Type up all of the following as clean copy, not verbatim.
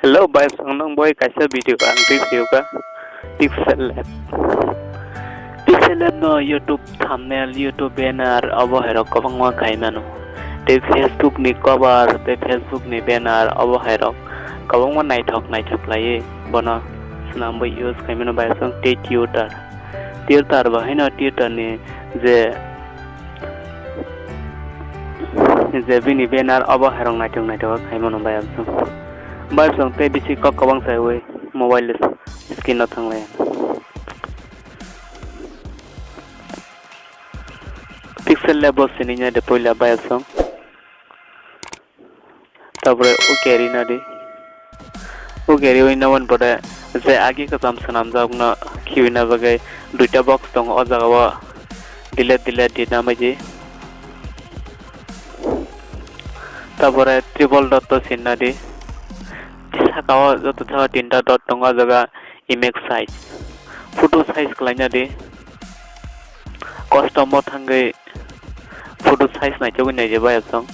Hello, bài sáng nông boy cái sẽ video ka ang review ka PixelLap. PixelLap no YouTube thumbnail, YouTube banner abo hero kabangwa kai mano. Te Facebook ni cover, te Facebook ni banner abo hero kabangwa nai thok lai bono snam boy use kai mano bài sáng te Twitter bahai na Twitter ni je bini banner abo hero nai thok kai mano bài sáng. Bài sáng te bisi ko kabang sai we mobile skin na thang lai. PixelLap sininya de poila bài sáng. Tapore o carry na de. O carry we na one pore je agi ka sam sanam jab na khiwi na bagai duita box tong o jaga wa delete di na maji. Tapore triple dot to sin na de. Sakawa joto thawa tinta dot tonga jaga image size photo size kalanya de custom thangai photo size nai chogi nai je bai song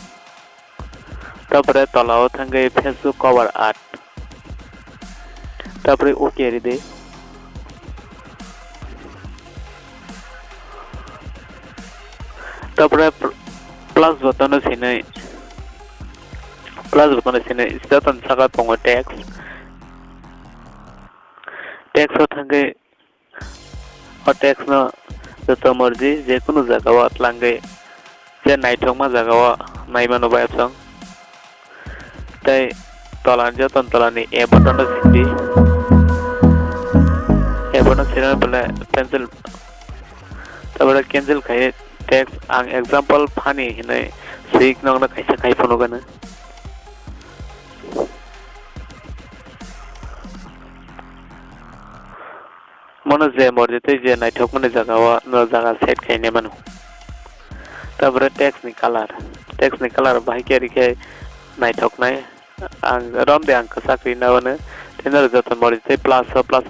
tapore tolao thangai Facebook cover art tapore okay ri de tapore plus button sinai plus button sini istatan saka pongo text o thangai o text no joto marji je kono jaga wa tlangai je naithok ma jaga wa naimano bai song tai tolan joton tolani e button no sindi e button sina bele pencil tabara cancel khai text ang example phani hinai sik nong na kaisa khai phono gana mono je morjete je naithok mane jaga wa no jaga set khaine manu tabore text ni color bahai ke rike naithok nai ang rom de ang kasakri na wana tenar joto morjete plus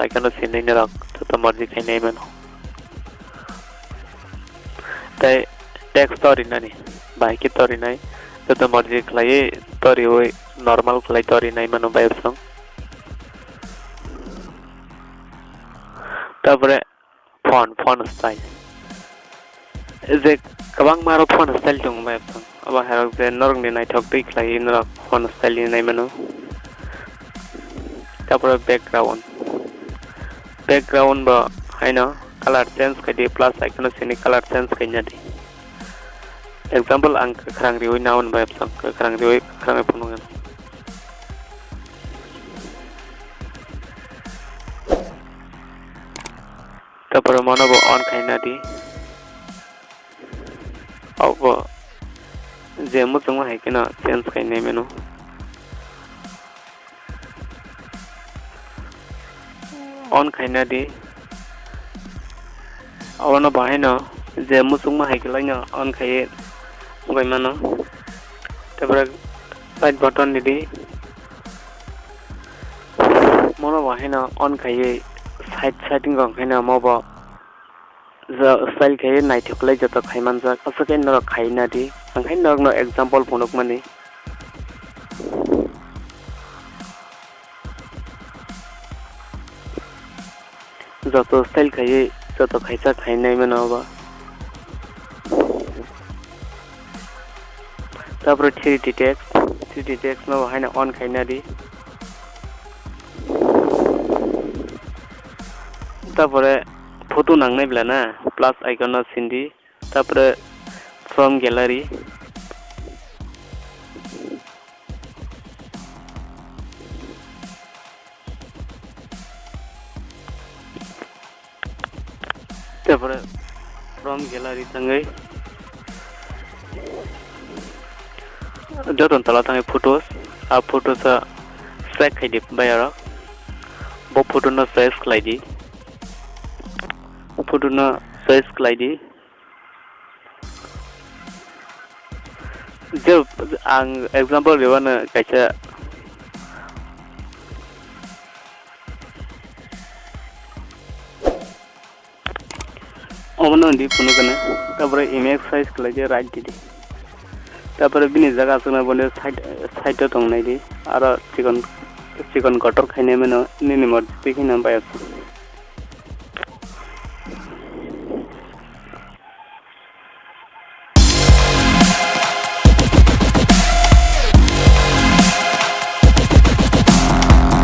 icon sinai ne rak joto morji khaine manu tai text story nani bahai ke story nai joto morji khlai story oi normal khlai story nai manu bai song tapore font style je kabang maro font style jong bai song aba harok je norong ni nai thok ti khlai norok font style ni nai manu tapore background ba haina color change kai di plus icon sini color change kai nya di example ang khrang rioi naon bai song khrang punungan tapore mono bo on khaina di abo je mu chung hai kina change khaine menu on khaina di awano bahai no je mu chung hai kila na on khai bai mano tapore right button di mono bahai no on khai setting gong khaina mobo za style khai nai thoklai joto khaiman ja asake no khaina di angkhai no example phonok mani joto style khai joto khaisa khainai mano ba tapore 3D text no haina on khaina di tapore photo nangnai bla na plus icon no sindi tapore from gallery tapore from gallery tangai joton tala tangai photos select khai di bayara bo photo no size khai di photo na size khlai di je ang example lewana kaisa omno di puno kana tabare image size khlai je right di তারপরে বিনি জায়গা আছে না বলে সাইডে টং নাই দি আর চিকন चिकन कटर खाइने मानो निनि मर्जी खिना बाय